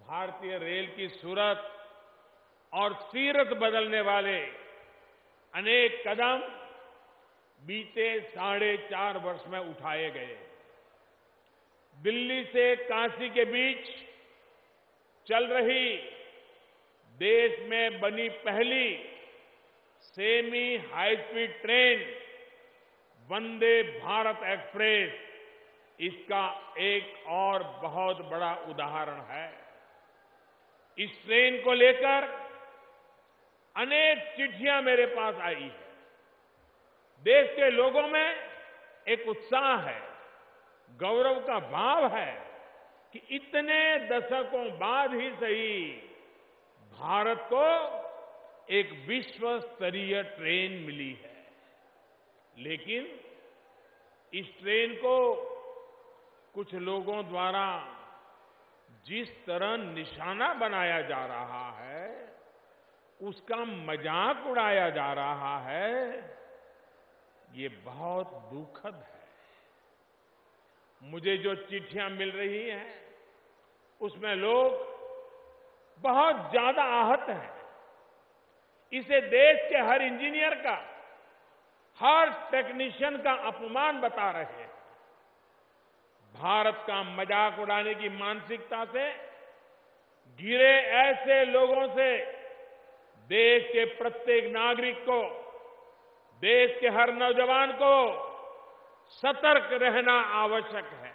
भारतीय रेल की सूरत और सीरत बदलने वाले अनेक कदम बीते 4.5 वर्ष में उठाए गए। दिल्ली से काशी के बीच चल रही देश में बनी पहली semi high speed train Vande Bharat express इसका एक और बहुत बड़ा उदाहरण है। इस ट्रेन को लेकर अनेक चिट्ठियां मेरे पास आई है। देश के लोगों में एक उत्साह है, गौरव का भाव है कि इतने दशकों बाद ही सही भारत को एक विश्व स्तरीय ट्रेन मिली है। लेकिन इस ट्रेन को कुछ लोगों द्वारा जिस तरह निशाना बनाया जा रहा है, उसका मजाक उड़ाया जा रहा है, ये बहुत दुखद है। मुझे जो चिट्ठियां मिल रही हैं, उसमें लोग बहुत ज्यादा आहत हैं। इसे देश के हर इंजीनियर का, हर टेक्नीशियन का अपमान बता रहे हैं। भारत का मजाक उड़ाने की मानसिकता से घिरे ऐसे लोगों से देश के प्रत्येक नागरिक को, देश के हर नौजवान को सतर्क रहना आवश्यक है।